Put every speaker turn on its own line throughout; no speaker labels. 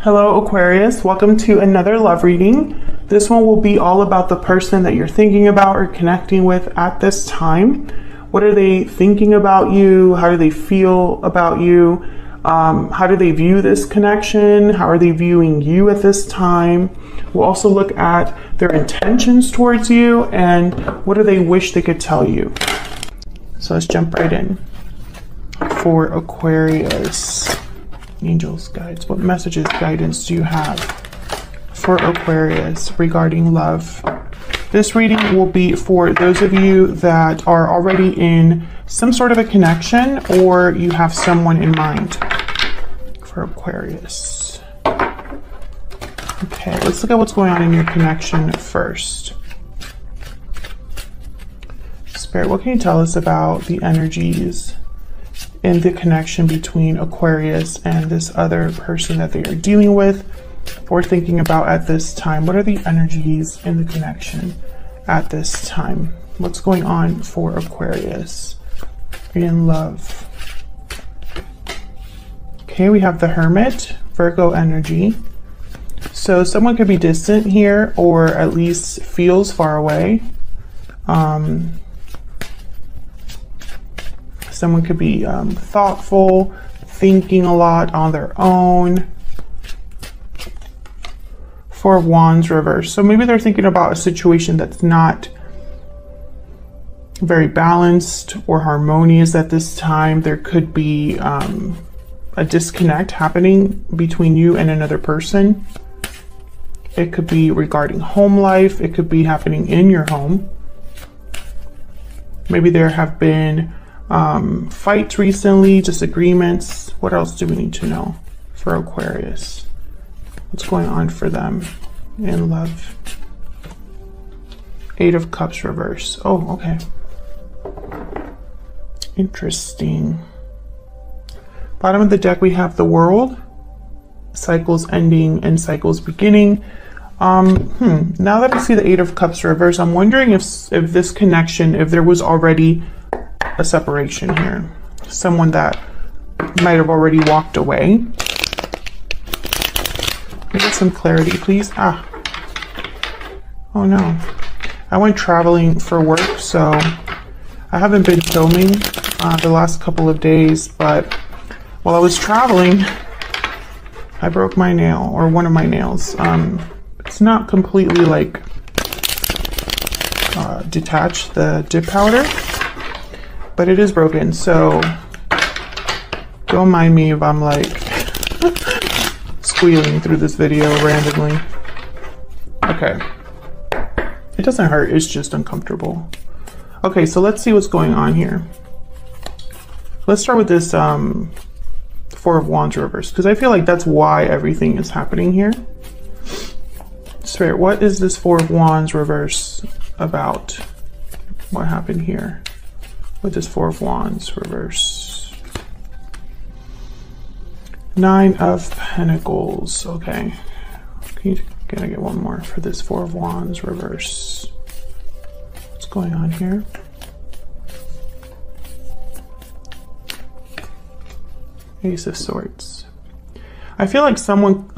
Hello Aquarius, welcome to another love reading. This one will be all about the person that you're thinking about or connecting with at this time. What are they thinking about you? How do they feel about you? How do they view this connection? How are they viewing you at this time? We'll also look at their intentions towards you and what do they wish they could tell you. So let's jump right in. For Aquarius, angels, guides, what messages, guidance do you have for Aquarius regarding love? This reading will be for those of you that are already in some sort of a connection or you have someone in mind for Aquarius. Okay, let's look at what's going on in your connection first. Spirit, what can you tell us about the energies in the connection between Aquarius and this other person that they are dealing with or thinking about at this time? What are the energies in the connection at this time? What's going on for Aquarius in love? Okay, we have the Hermit, Virgo energy. So someone could be distant here or at least feels far away. Someone could be thoughtful, thinking a lot on their own. Four of Wands reverse. So maybe they're thinking about a situation that's not very balanced or harmonious at this time. There could be a disconnect happening between you and another person. It could be regarding home life. It could be happening in your home. Maybe there have been fights recently, disagreements. What else do we need to know for Aquarius? What's going on for them in love? Eight of Cups reverse. Oh, okay. Interesting. Bottom of the deck, we have the World. Cycles ending and cycles beginning. Now that I see the Eight of Cups reverse, I'm wondering if this connection, if there was already a separation here, someone that might have already walked away. Get some clarity, please. Oh no, I went traveling for work, so I haven't been filming the last couple of days, but while I was traveling, I broke my nail, or one of my nails. It's not completely like detached, the dip powder, but it is broken, so don't mind me if I'm like squealing through this video randomly. Okay, it doesn't hurt, it's just uncomfortable. Okay, so let's see what's going on here. Let's start with this Four of Wands reverse, because I feel like that's why everything is happening here. Spirit, what is this Four of Wands reverse about? What happened here with this Four of Wands reverse? Nine of Pentacles. Okay, can I get one more for this Four of Wands reverse? What's going on here? Ace of Swords. I feel like someone,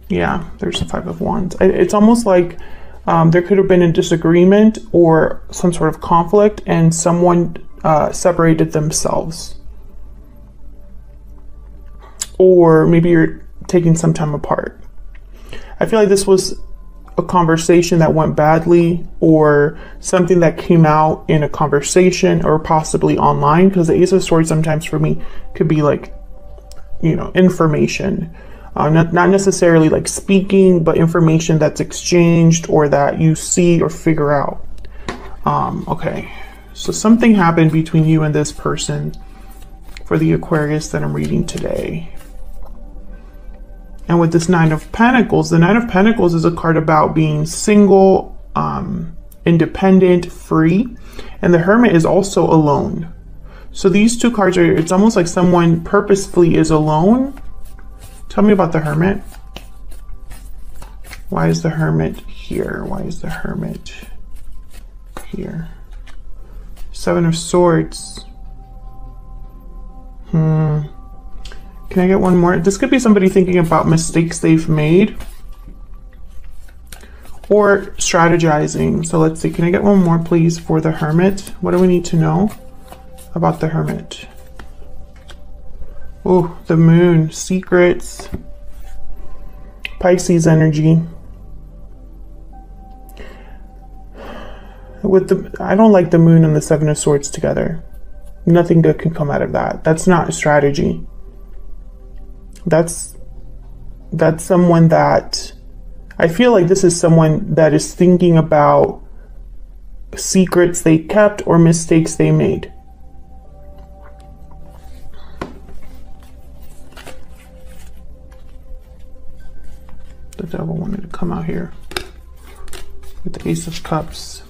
yeah, there's the Five of Wands. It's almost like there could have been a disagreement or some sort of conflict and someone separated themselves. Or maybe you're taking some time apart. I feel like this was a conversation that went badly or something that came out in a conversation or possibly online, because the Ace of Swords sometimes for me could be like, you know, information. Not necessarily like speaking, but information that's exchanged or that you see or figure out. Okay, so something happened between you and this person for the Aquarius that I'm reading today. And with this Nine of Pentacles, the Nine of Pentacles is a card about being single, independent, free. And the Hermit is also alone. So these two cards are, it's almost like someone purposefully is alone. Tell me about the Hermit. Why is the Hermit here? Why is the Hermit here? Seven of Swords. Can I get one more? This could be somebody thinking about mistakes they've made or strategizing. So let's see. Can I get one more, please, for the Hermit? What do we need to know about the Hermit? Oh, the Moon, secrets, Pisces energy. I don't like the Moon and the Seven of Swords together. Nothing good can come out of that. That's not a strategy. That's someone that, I feel like this is someone that is thinking about secrets they kept or mistakes they made. The Devil wanted to come out here with the Ace of Cups.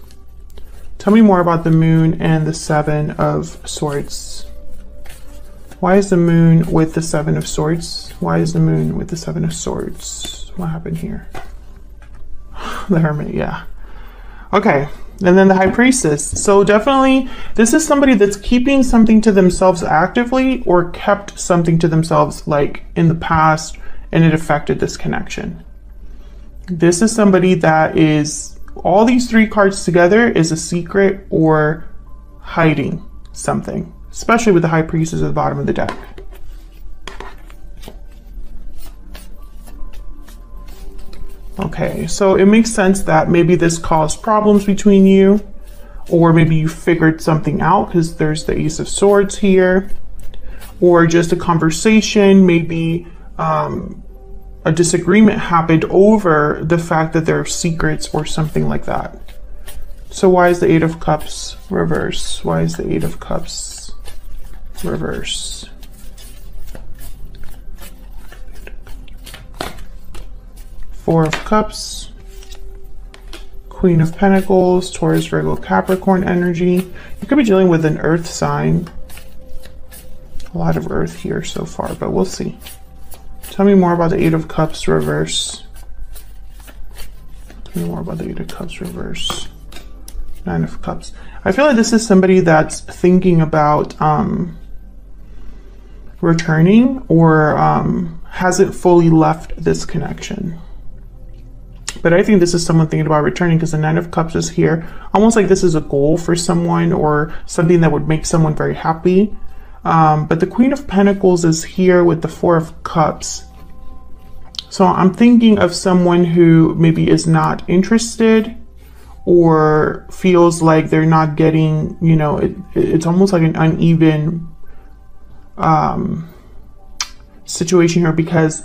Tell me more about the Moon and the Seven of Swords. Why is the Moon with the Seven of Swords? Why is the Moon with the Seven of Swords? What happened here? The Hermit, yeah. Okay, and then the High Priestess. So definitely, this is somebody that's keeping something to themselves actively or kept something to themselves like in the past, and it affected this connection. This is somebody that is, all these three cards together is a secret or hiding something, especially with the High Priestess at the bottom of the deck. Okay, so it makes sense that maybe this caused problems between you, or maybe you figured something out because there's the Ace of Swords here, or just a conversation, maybe a disagreement happened over the fact that there are secrets or something like that. So why is the Eight of Cups reverse? Why is the Eight of Cups reverse? Four of Cups, Queen of Pentacles, Taurus, Virgo, Capricorn energy. You could be dealing with an earth sign. A lot of earth here so far, but we'll see. Tell me more about the Eight of Cups reverse. Tell me more about the Eight of Cups reverse. Nine of Cups. I feel like this is somebody that's thinking about returning or hasn't fully left this connection. But I think this is someone thinking about returning because the Nine of Cups is here. Almost like this is a goal for someone or something that would make someone very happy. But the Queen of Pentacles is here with the Four of Cups. So I'm thinking of someone who maybe is not interested or feels like they're not getting, you know, it's almost like an uneven situation here, because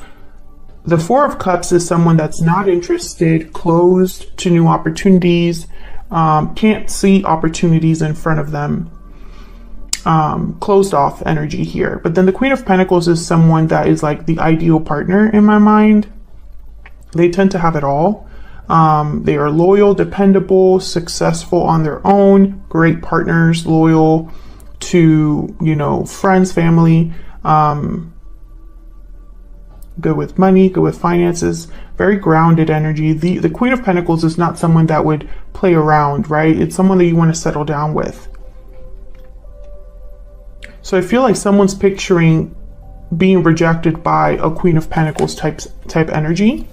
the Four of Cups is someone that's not interested, closed to new opportunities, can't see opportunities in front of them. Closed off energy here. But then the Queen of Pentacles is someone that is like the ideal partner in my mind. They tend to have it all. They are loyal, dependable, successful on their own, great partners, loyal to, you know, friends, family, good with money, good with finances, very grounded energy. The Queen of Pentacles is not someone that would play around, right? It's someone that you want to settle down with. So I feel like someone's picturing being rejected by a Queen of Pentacles type energy.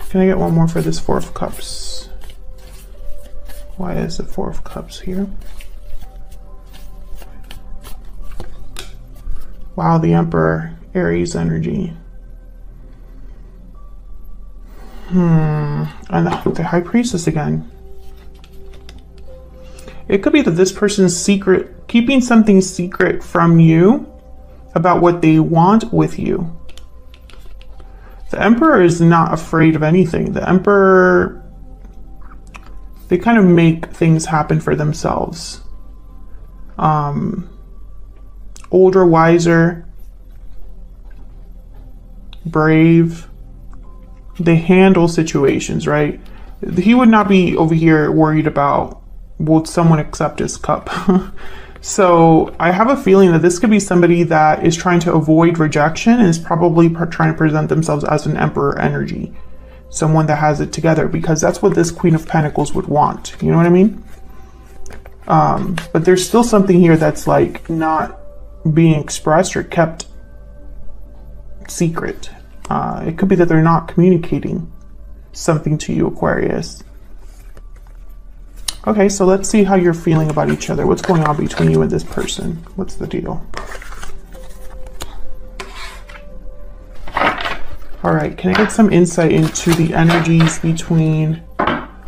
Can I get one more for this Four of Cups? Why is the Four of Cups here? Wow, the Emperor, Aries energy. And the High Priestess again. It could be that this person's keeping something secret from you about what they want with you. The Emperor is not afraid of anything. The Emperor, they kind of make things happen for themselves. Older, wiser, brave. They handle situations, right? He would not be over here worried about, will someone accept his cup? So I have a feeling that this could be somebody that is trying to avoid rejection and is probably trying to present themselves as an Emperor energy. Someone that has it together, because that's what this Queen of Pentacles would want. You know what I mean? But there's still something here that's like not being expressed or kept secret. It could be that they're not communicating something to you, Aquarius. Okay, so let's see how you're feeling about each other. What's going on between you and this person? What's the deal? All right, can I get some insight into the energies between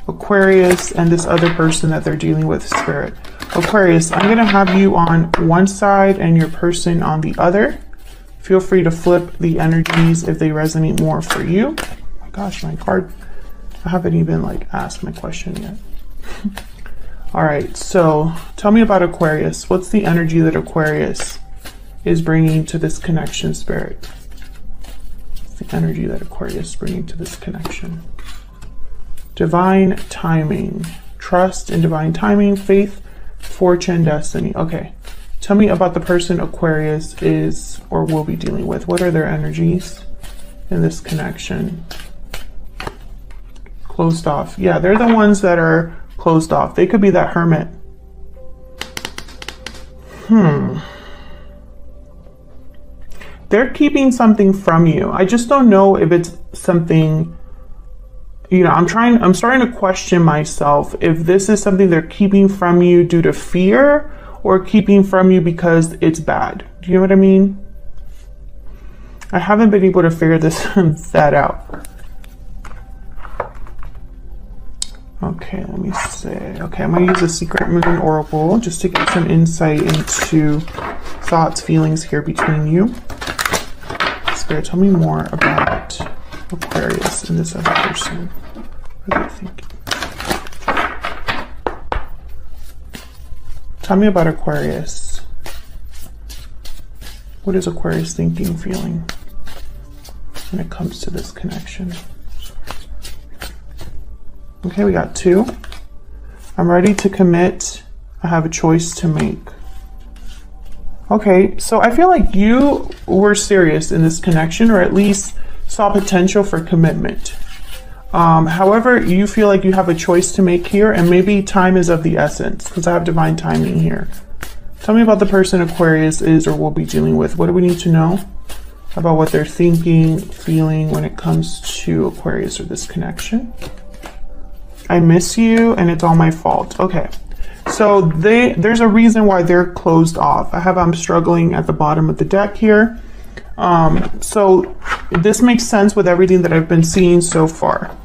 Aquarius and this other person that they're dealing with, Spirit? Aquarius, I'm going to have you on one side and your person on the other. Feel free to flip the energies if they resonate more for you. Oh my gosh, my card. I haven't even asked my question yet. All right, so tell me about Aquarius. What's the energy that Aquarius is bringing to this connection, Spirit? What's the energy that Aquarius is bringing to this connection? Divine timing, trust in divine timing, faith, fortune, destiny. Okay, tell me about the person Aquarius is or will be dealing with. What are their energies in this connection? Closed off. Yeah, they're the ones that are closed off. They could be that hermit. They're keeping something from you. I just don't know if it's something, I'm starting to question myself if this is something they're keeping from you due to fear or keeping from you because it's bad. Do you know what I mean? I haven't been able to figure that out. Okay, let me see. Okay, I'm going to use a Secret Moon Oracle just to get some insight into thoughts, feelings here between you. Spirit, tell me more about Aquarius and this other person. What are they thinking? Tell me about Aquarius. What is Aquarius thinking, feeling when it comes to this connection? Okay, we got 2. I'm ready to commit. I have a choice to make. Okay, so I feel like you were serious in this connection, or at least saw potential for commitment. However, you feel like you have a choice to make here, and maybe time is of the essence, because I have divine timing here. Tell me about the person Aquarius is or will be dealing with. What do we need to know about what they're thinking, feeling when it comes to Aquarius or this connection? I miss you and it's all my fault. Okay, so there's a reason why they're closed off. I'm struggling at the bottom of the deck here. So this makes sense with everything that I've been seeing so far.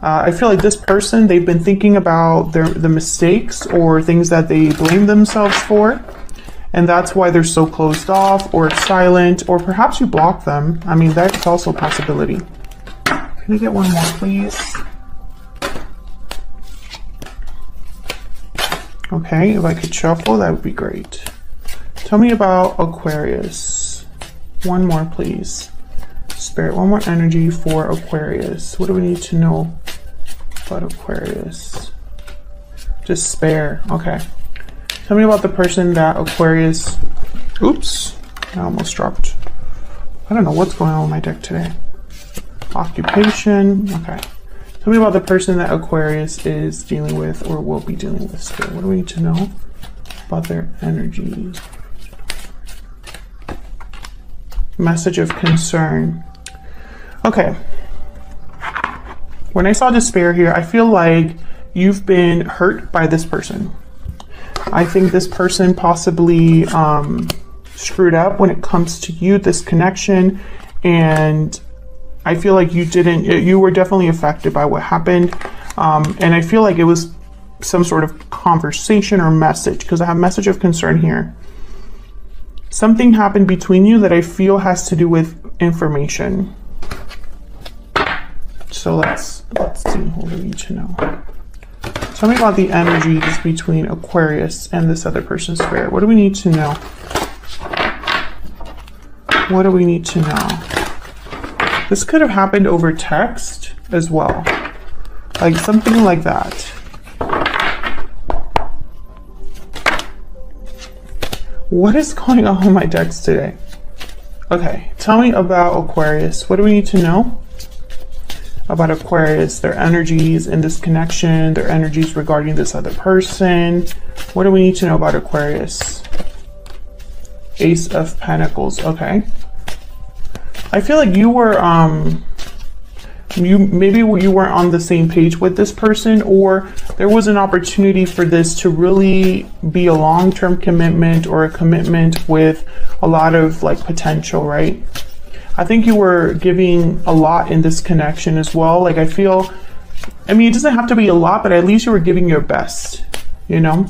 I feel like this person, they've been thinking about the mistakes or things that they blame themselves for. And that's why they're so closed off or silent, or perhaps you block them. I mean, that's also a possibility. Can we get one more, please? Okay, if I could shuffle, that would be great. Tell me about Aquarius. One more, please. Spirit, one more energy for Aquarius. What do we need to know about Aquarius? Despair. Okay. Tell me about the person that Aquarius... Oops. I almost dropped. I don't know what's going on with my deck today. Occupation. Okay. Tell me about the person that Aquarius is dealing with or will be dealing with still. What do we need to know about their energy? Message of concern. Okay. When I saw despair here, I feel like you've been hurt by this person. I think this person possibly screwed up when it comes to you, this connection, and I feel like you were definitely affected by what happened. And I feel like it was some sort of conversation or message, because I have message of concern here. Something happened between you that I feel has to do with information. So let's see what we need to know. Tell me about the energies between Aquarius and this other person's spirit. What do we need to know? What do we need to know? This could have happened over text as well. Like something like that. What is going on with my decks today? Okay, tell me about Aquarius. What do we need to know about Aquarius? Their energies in this connection, their energies regarding this other person. What do we need to know about Aquarius? Ace of Pentacles. Okay. I feel like you were, maybe you weren't on the same page with this person, or there was an opportunity for this to really be a long-term commitment or a commitment with a lot of like potential, right? I think you were giving a lot in this connection as well. Like I feel, I mean, it doesn't have to be a lot, but at least you were giving your best, you know?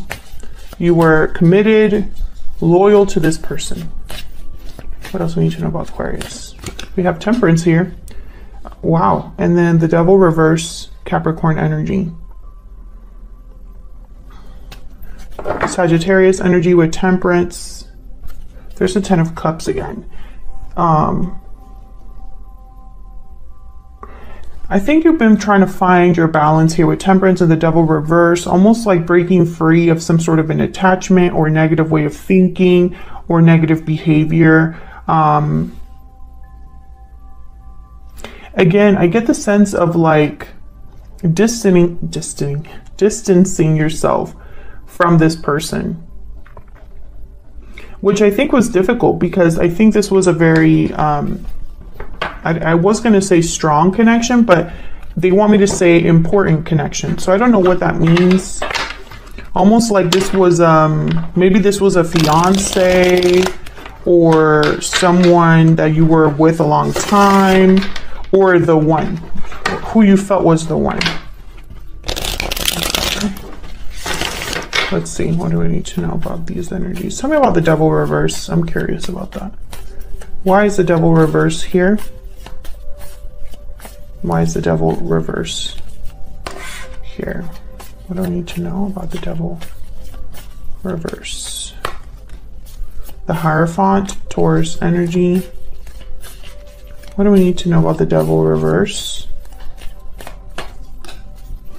You were committed, loyal to this person. What else we need to know about Aquarius? We have Temperance here. Wow. And then the Devil reverse, Capricorn energy. Sagittarius energy with Temperance. There's the Ten of Cups again. I think you've been trying to find your balance here with Temperance and the Devil reverse, almost like breaking free of some sort of an attachment or negative way of thinking or negative behavior. Again, I get the sense of like distancing yourself from this person, which I think was difficult because I think this was a very, I was going to say strong connection, but they want me to say important connection. So I don't know what that means. Almost like this was, maybe this was a fiance or someone that you were with a long time, or the one who you felt was the one. Let's see, what do we need to know about these energies? Tell me about the Devil reverse. I'm curious about that. Why is the Devil reverse here? Why is the Devil reverse here? What do I need to know about the Devil reverse? The Hierophant, Taurus energy. What do we need to know about the Devil reverse?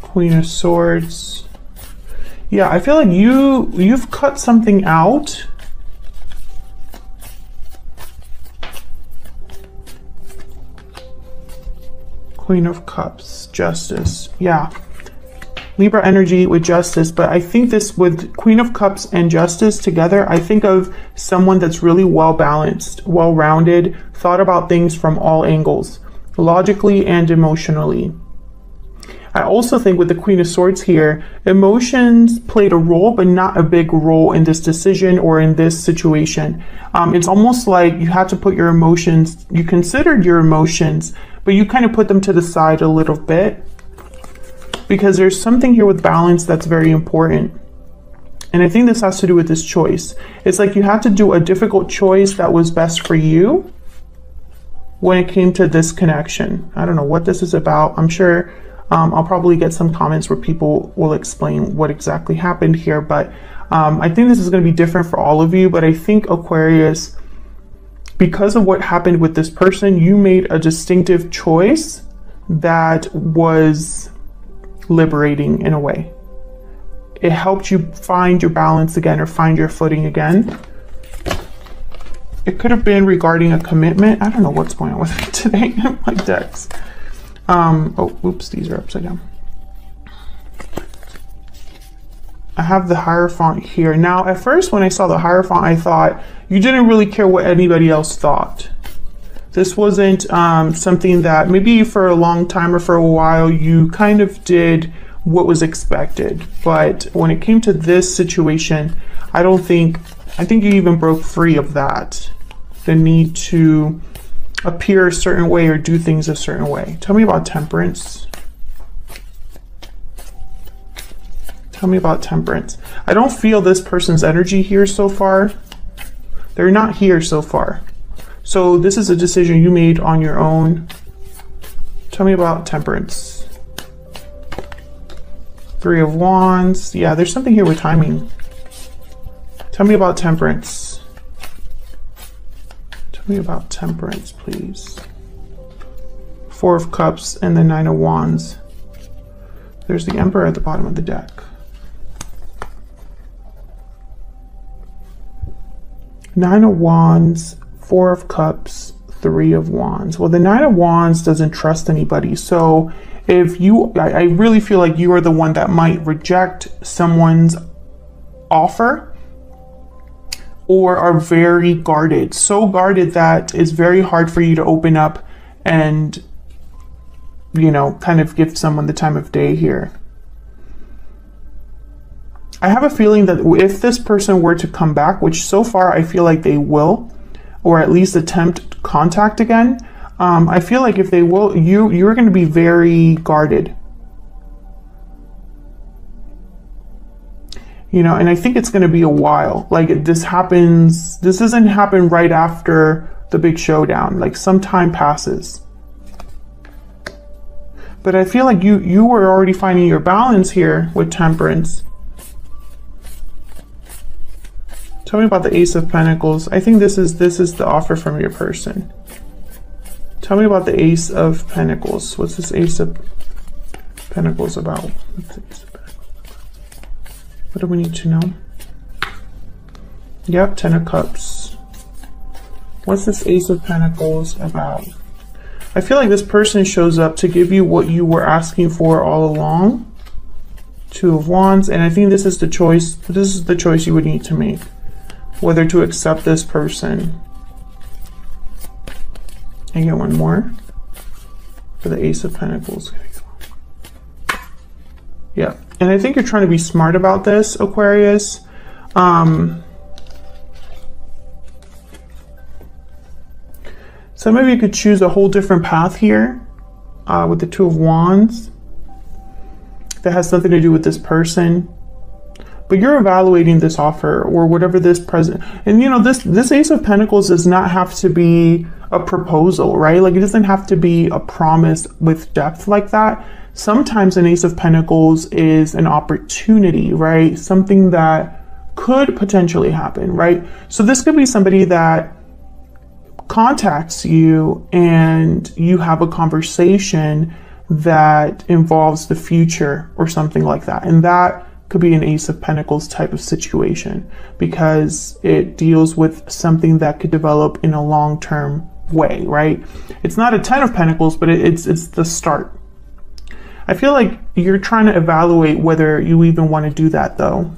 Queen of Swords. Yeah, I feel like you've cut something out. Queen of Cups, Justice. Yeah. Libra energy with Justice, but I think this with Queen of Cups and Justice together, I think of someone that's really well balanced, well rounded, thought about things from all angles, logically and emotionally. I also think with the Queen of Swords here, emotions played a role, but not a big role in this decision or in this situation. It's almost like you had to put your emotions, you considered your emotions, but you kind of put them to the side a little bit, because there's something here with balance that's very important. And I think this has to do with this choice. It's like you had to do a difficult choice that was best for you when it came to this connection. I don't know what this is about. I'm sure I'll probably get some comments where people will explain what exactly happened here, but I think this is going to be different for all of you. But I think Aquarius, because of what happened with this person, you made a distinctive choice that was liberating in a way. It helped you find your balance again, or find your footing again. It could have been regarding a commitment. I don't know what's going on with it today. My decks. Oh, oops, these are upside down. I have the Hierophant here. Now, at first when I saw the Hierophant, I thought you didn't really care what anybody else thought. This wasn't something that maybe for a long time or for a while you kind of did what was expected. But when it came to this situation, I think you even broke free of that. The need to appear a certain way or do things a certain way. Tell me about Temperance. Tell me about Temperance. I don't feel this person's energy here so far. They're not here so far. So this is a decision you made on your own. Tell me about Temperance. Three of Wands. Yeah, there's something here with timing. Tell me about Temperance. Tell me about Temperance, please. Four of Cups and the Nine of Wands. There's the Emperor at the bottom of the deck. Nine of Wands, Four of Cups, Three of Wands. Well, the Nine of Wands doesn't trust anybody. So if you, I really feel like you are the one that might reject someone's offer, or are very guarded, so guarded that it's very hard for you to open up and, you know, kind of give someone the time of day here. I have a feeling that if this person were to come back, which so far I feel like they will, or at least attempt contact again, I feel like if they will, you're going to be very guarded. You know, and I think it's going to be a while. Like this doesn't happen right after the big showdown. Like some time passes. But I feel like you were already finding your balance here with Temperance. Tell me about the Ace of Pentacles. I think this is the offer from your person. Tell me about the Ace of Pentacles. What's this Ace of Pentacles about? What's the Ace of Pentacles? What do we need to know? Yep, Ten of Cups. What's this Ace of Pentacles about? I feel like this person shows up to give you what you were asking for all along. Two of Wands, and I think this is the choice. This is the choice you would need to make. Whether to accept this person. And get one more for the Ace of Pentacles. Yeah, and I think you're trying to be smart about this, Aquarius. Some of you could choose a whole different path here with the Two of Wands that has nothing to do with this person. But you're evaluating this offer or whatever this present. And you know, this Ace of Pentacles does not have to be a proposal, right? Like it doesn't have to be a promise with depth like that. Sometimes an Ace of Pentacles is an opportunity, right? Something that could potentially happen, right? So this could be somebody that contacts you and you have a conversation that involves the future or something like that. And that could be an Ace of Pentacles type of situation because it deals with something that could develop in a long-term way, right? It's not a Ten of Pentacles, but it's the start. I feel like you're trying to evaluate whether you even want to do that though.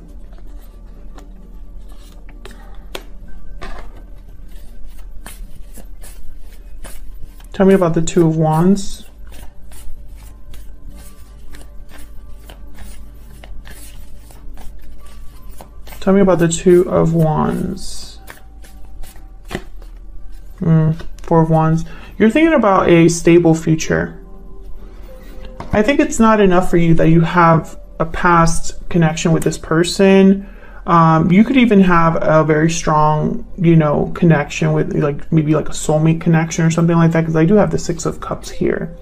Tell me about the Two of Wands. Tell me about the Two of Wands. Four of Wands. You're thinking about a stable future. I think it's not enough for you that you have a past connection with this person. You could even have a very strong, you know, connection with like maybe like a soulmate connection or something like that, because I do have the Six of Cups here.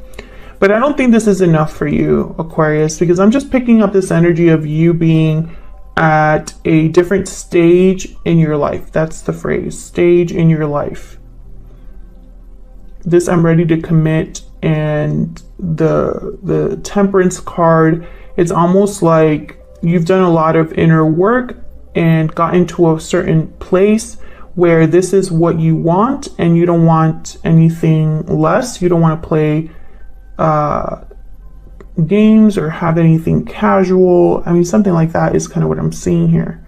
But I don't think this is enough for you, Aquarius, because I'm just picking up this energy of you being at a different stage in your life. That's the phrase, stage in your life. This I'm ready to commit, and the Temperance card, it's almost like you've done a lot of inner work and gotten to a certain place where this is what you want and you don't want anything less. You don't want to play games or have anything casual. I mean, something like that is kind of what I'm seeing here.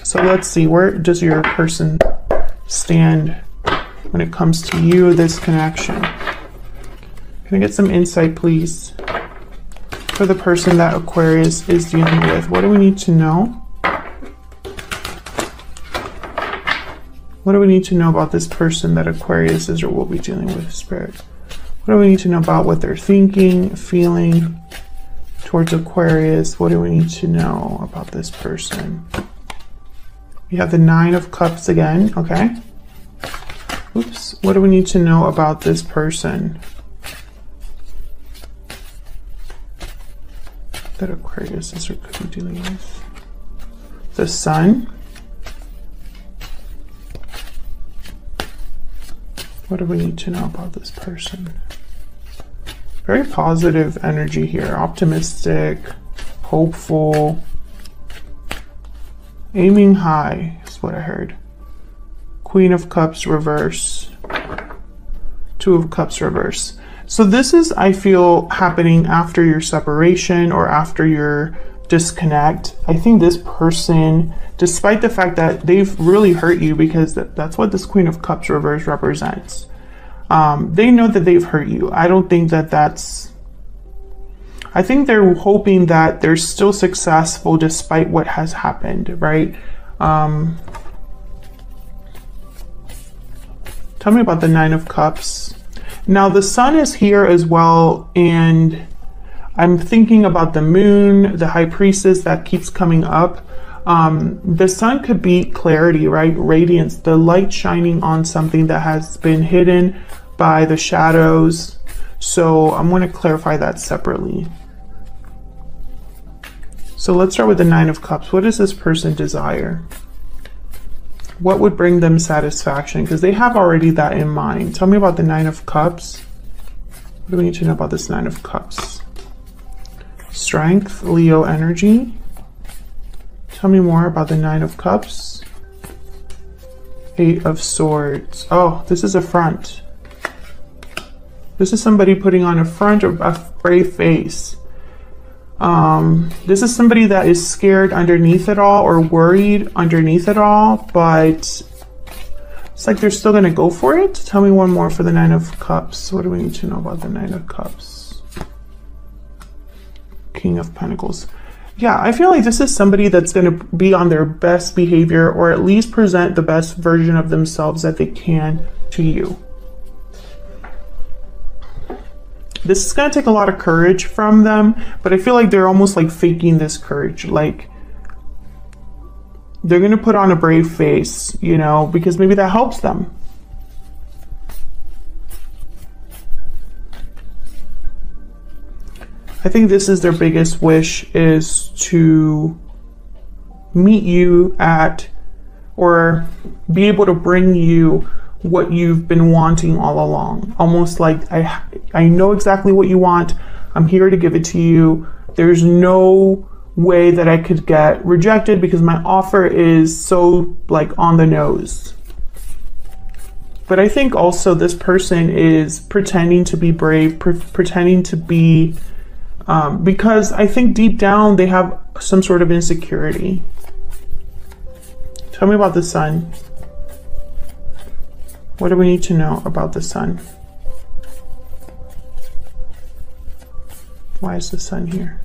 So let's see, where does your person stand when it comes to you, this connection? Can I get some insight, please, for the person that Aquarius is dealing with? What do we need to know? What do we need to know about this person that Aquarius is or will be dealing with, Spirit? What do we need to know about what they're thinking, feeling towards Aquarius? What do we need to know about this person? We have the Nine of Cups again, okay. Oops, what do we need to know about this person that Aquarius is or could be dealing with? The Sun. What do we need to know about this person? Very positive energy here. Optimistic, hopeful, aiming high is what I heard. Queen of Cups reverse. Two of Cups reverse. So this is, I feel, happening after your separation or after your disconnect. I think this person, despite the fact that they've really hurt you, because that's what this Queen of Cups reverse represents. They know that they've hurt you. I don't think that that's... I think they're hoping that they're still successful despite what has happened, right? Tell me about the Nine of Cups. Now, the Sun is here as well, and I'm thinking about the Moon, the High Priestess that keeps coming up. The Sun could be clarity, right? Radiance, the light shining on something that has been hidden by the shadows. So I'm going to clarify that separately. So let's start with the Nine of Cups. What does this person desire? What would bring them satisfaction? Because they have already that in mind. Tell me about the Nine of Cups. What do we need to know about this Nine of Cups? Strength, Leo energy. Tell me more about the Nine of Cups. Eight of Swords. Oh, this is a front. This is somebody putting on a front or a brave face. This is somebody that is scared underneath it all or worried underneath it all, but it's like they're still going to go for it. Tell me one more for the Nine of Cups. What do we need to know about the Nine of Cups? King of Pentacles. Yeah, I feel like this is somebody that's going to be on their best behavior, or at least present the best version of themselves that they can to you. This is going to take a lot of courage from them, but I feel like they're almost like faking this courage. Like they're going to put on a brave face, you know, because maybe that helps them. I think this is their biggest wish, is to meet you at, or be able to bring you what you've been wanting all along. Almost like, I know exactly what you want. I'm here to give it to you. There's no way that I could get rejected because my offer is so like on the nose. But I think also this person is pretending to be brave, pretending to be, because I think deep down they have some sort of insecurity. Tell me about the Sun. What do we need to know about the Sun? Why is the Sun here?